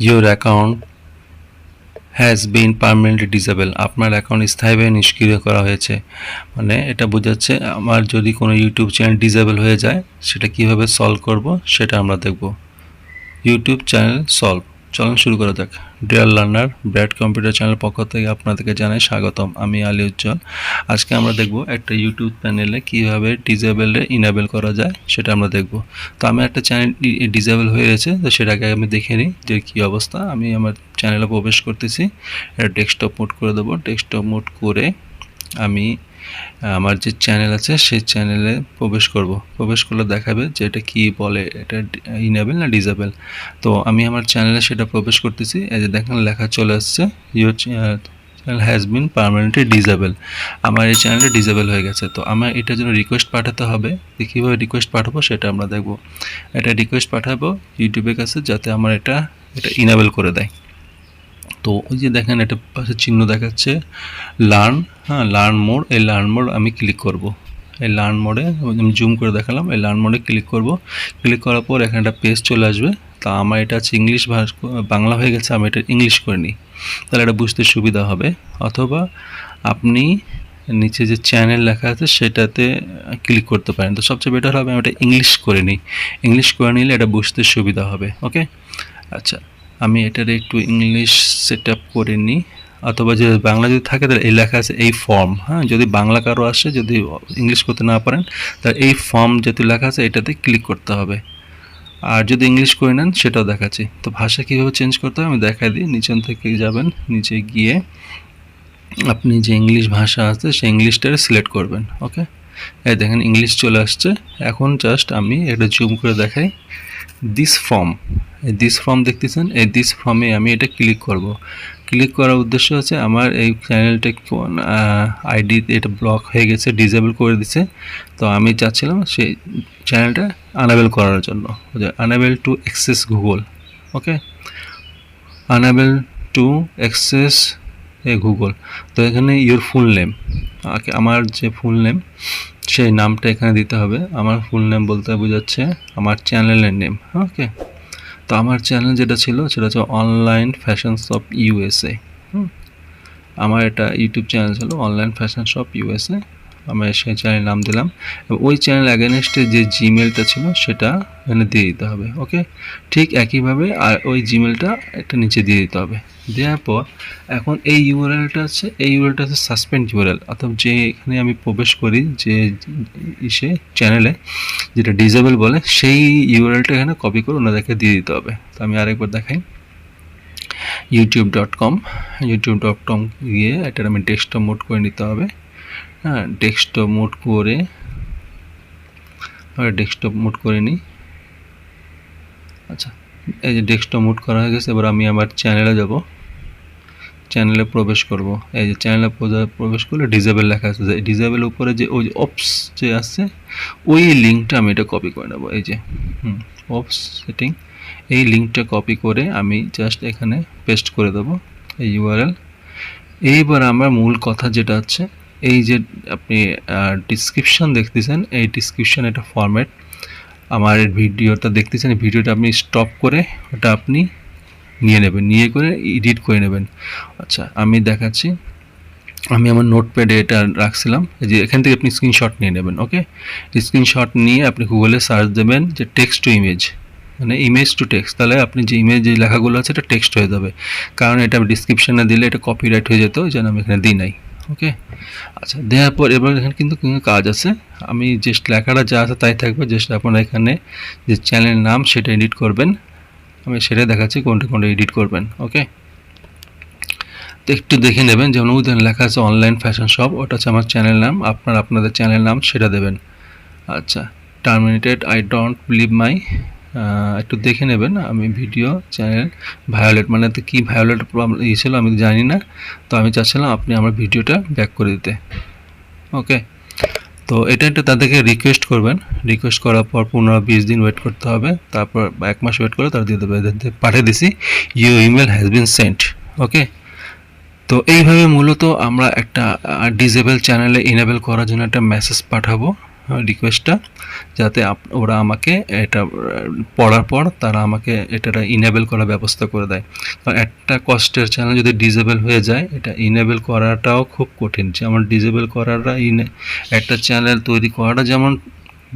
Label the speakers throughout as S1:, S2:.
S1: Your account has been permanently disable, আপনার account স্থায়ীভাবে নিষ্ক্রিয় করা হয়েছে। মানে এটা বোঝাচ্ছে আমার যদি কোনো ইউটিউব চ্যানেল ডিসেবল হয়ে যায় সেটা কিভাবে সলভ করব সেটা আমরা দেখব। ইউটিউব চ্যানেল সলভ, চলুন শুরু করা যাক। Deer learner, Brad computer channel পক্ষ থেকে আপনাদেরকে জানাই স্বাগতম। আমি আলী উজ্জ্বল। আজকে আমরা দেখব একটা ইউটিউব চ্যানেলে কীভাবে ডিসেবলে ইনেবল করা যায় সেটা আমরা দেখব। তো আমি একটা চ্যানেল ডিসেবল হয়ে গেছে, তো সেটাকে আমি দেখে নিই যে কী অবস্থা। আমি আমার চ্যানেলে প্রবেশ করতেছি, এটা ডেস্কটপ মোড করে দেবো। ডেস্কটপ মোড করে আমি আমার যে চ্যানেল আছে সেই চ্যানেলে প্রবেশ করব। প্রবেশ করলে দেখাবে যে এটা কী বলে, এটা ইনেবল না ডিসেবল। তো আমি আমার চ্যানেলে সেটা প্রবেশ করতেছি। এই যে দেখেন লেখা চলে আসছে, your channel has been permanently disable. আমার এই চ্যানেলটা ডিসেবল হয়ে গেছে। তো আমার এটার জন্য রিকোয়েস্ট পাঠাতে হবে। কীভাবে রিকোয়েস্ট পাঠাবো সেটা আমরা দেখব। এটা রিকোয়েস্ট পাঠাবো ইউটিউবের কাছে যাতে আমার এটা ইনেবল করে দেয়। তো ওই যে দেখেন একটা পাশে চিহ্ন দেখাচ্ছে লার্ন, লার্ন মোড। এই লার্ন মোড আমি ক্লিক করব। এই লার্ন মোডে আমি জুম করে দেখালাম, এই লার্ন মোডে ক্লিক করব। ক্লিক করার পর এখানে একটা পেজ চলে আসবে। তা আমার এটা হচ্ছে ইংলিশ বাংলা হয়ে গেছে, আমি এটা ইংলিশ করে নিই, তাহলে এটা বুঝতে সুবিধা হবে। অথবা আপনি নিচে যে চ্যানেল লেখা আছে সেটাতে ক্লিক করতে পারেন। তো সবচেয়ে বেটার হবে আমি এটা ইংলিশ করে নিই। ইংলিশ করে নিলে এটা বুঝতে সুবিধা হবে। ওকে, আচ্ছা, আমি এটার একটু ইংলিশ সেট আপ করে নিই। অথবা যে বাংলা যদি থাকে তাহলে এই লেখা আছে এই ফর্ম, যদি বাংলা কারো আসে, যদি ইংলিশ করতে না পারেন তাহলে এই ফর্ম যেহেতু লেখা আছে এটাতে ক্লিক করতে হবে। আর যদি ইংলিশ করে নেন সেটাও দেখাচ্ছি। তো ভাষা কীভাবে চেঞ্জ করতে হবে আমি দেখাই দিই। নিচেন থেকে যাবেন, নিচে গিয়ে আপনি যে ইংলিশ ভাষা আছে সেই ইংলিশটারে সিলেক্ট করবেন। ওকে, এই দেখেন ইংলিশ চলে আসছে। এখন জাস্ট আমি এটা জুম করে দেখাই। দিস ফর্ম, এই দিস ফর্ম দেখতেছেন, এই দিস ফর্মে আমি এটা ক্লিক করব। ক্লিক করার উদ্দেশ্য হচ্ছে আমার এই চ্যানেলটা আইডি এটা ব্লক হয়ে গেছে, ডিসেবল করে দিছে। তো আমি চাচ্ছিলাম সেই চ্যানেলটা আনএবল করার জন্য। Unable to access Google. Okay, unable to access Google. তো এখানে ইউর ফুল নেম, আমার যে ফুল নেম সেই নামটা এখানে দিতে হবে। আমার ফুল নেম বলতে বোঝাচ্ছে আমার চ্যানেলের নেম। ওকে, তো আমার চ্যানেল যেটা ছিল সেটা হচ্ছে অনলাইন ফ্যাশন শপ ইউএসএ। আমার এটা ইউটিউব চ্যানেল ছিল অনলাইন ফ্যাশন শপ ইউএসএ। আমি সেই চ্যানেলের নাম দিলাম এবং ওই চ্যানেল অ্যাগেনস্টে যে জিমেলটা ছিল সেটা এখানে দিয়ে দিতে হবে। ওকে, ঠিক একইভাবে আর ওই জিমেলটা একটা নিচে দিয়ে দিতে হবে। দেওয়ার পর এখন এই ইউআরএলটা আছে, এই ইউআরএলটা হচ্ছে সাসপেন্ড ইউআরএল, অর্থাৎ যে এখানে আমি প্রবেশ করি যে ইসে চ্যানেলে যেটা ডিসেবল বলে সেই ইউআরএলটা এখানে কপি করে ওনাদেরকে দিয়ে দিতে হবে। তো আমি আরেকবার দেখাই, youtube.com গিয়ে এটা আমি ডেস্কটপ মোড করে নিতে হবে। ডেস্কটপ মোড করে ডেস্কটপ মোড করে নিই। আচ্ছা, এই যে ডেস্কটপ মোড করা হয়ে গেছে। এবার আমি আমার চ্যানেলে যাব, চ্যানেলে প্রবেশ করব। এই যে চ্যানেলে প্রবেশ করলে ডিসেবল লেখা আছে, যে ডিসেবল উপরে যে ওই অপস যে আছে ওই লিঙ্কটা আমি এটা কপি করে নেব। এই যে অপস সেটিং, এই লিঙ্কটা কপি করে আমি জাস্ট এখানে পেস্ট করে দেবো এই ইউআরএল। এইবার আমার মূল কথা যেটা আছে, এই যে আপনি ডিসক্রিপশন দেখতেছেন, এই ডিসক্রিপশন এটা ফরম্যাট আমার ভিডিওটা দেখতেছেন, ভিডিওটা আপনি স্টপ করে ওটা আপনি নিয়ে নেবেন, নিয়ে করে এডিট করে নেবেন। আচ্ছা, আমি দেখাচ্ছি। আমি আমার নোটপ্যাডে এটা রাখছিলাম, যে এখান থেকে আপনি স্ক্রিনশট নিয়ে নেবেন। ওকে, স্ক্রিনশট নিয়ে আপনি গুগলে সার্চ দেবেন যে টেক্সট টু ইমেজ, মানে ইমেজ টু টেক্সট। তাহলে আপনি যে ইমেজ যে লেখাগুলো আছে এটা টেক্সট হয়ে যাবে, কারণ এটা ডিসক্রিপশানে দিলে এটা কপিরাইট হয়ে যেত, ওই জন্য আমি এখানে দিই নাই। ওকে, আচ্ছা, দেওয়ার পর এবার এখানে কিন্তু কাজ আছে। আমি জাস্ট লেখাটা যা আছে তাই থাকবে, জাস্ট আপনারা এখানে যে চ্যানেলের নাম সেটা এডিট করবেন। আমি সেটাই দেখাচ্ছি কোনটা কোনটা এডিট করবেন। ওকে, তো একটু দেখে নেবেন, যেমন উদাহরণ লেখা আছে অনলাইন ফ্যাশন শপ, ওটা হচ্ছে আমার চ্যানেল নাম। আপনাদের চ্যানেল নাম সেটা দেবেন। আচ্ছা, টার্মিনেটেড আই ডোন্ট বিলিভ মাই, একটু দেখে নেবেন। আমি ভিডিও চ্যানেল ভায়োলেট, মানে তো কী ভায়োলেট ছিল আমি জানি না। তো আমি চাচ্ছিলাম আপনি আমার ভিডিওটা ব্যাক করে দিতে। ওকে, তো এটা একটা তাদেরকে রিকোয়েস্ট করবেন। রিকোয়েস্ট করার পর 15-20 দিন ওয়েট করতে হবে, তারপর 1 মাস ওয়েট করে তারা দিয়ে দেবে, পাঠিয়ে দিছি you email has been sent. Okay, তো এইভাবে মূলত আমরা একটা ডিসেবল চ্যানেলে ইনেবল করার জন্য একটা মেসেজ পাঠাবো। রিকোয়েস্টটা, যাতে ওরা আমাকে এটা পড়ার পর তারা আমাকে এটা ইনেবল করার ব্যবস্থা করে দেয়। কারণ একটা কষ্টের চ্যানেল যদি ডিসেবল হয়ে যায়, এটা ইনেবল করাটাও খুব কঠিন। যেমন ডিসেবল করাটা একটা চ্যানেল তৈরি করাটা যেমন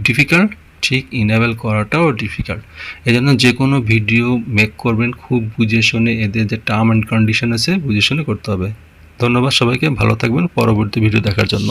S1: ডিফিকাল্ট, ঠিক ইনেবল করাটাও ডিফিকাল্ট। এই জন্য যে কোনো ভিডিও মেক করবেন খুব বুঝে শুনে, এদের যে টার্ম অ্যান্ড কন্ডিশন আছে বুঝে শুনে করতে হবে। ধন্যবাদ সবাইকে, ভালো থাকবেন, পরবর্তী ভিডিও দেখার জন্য।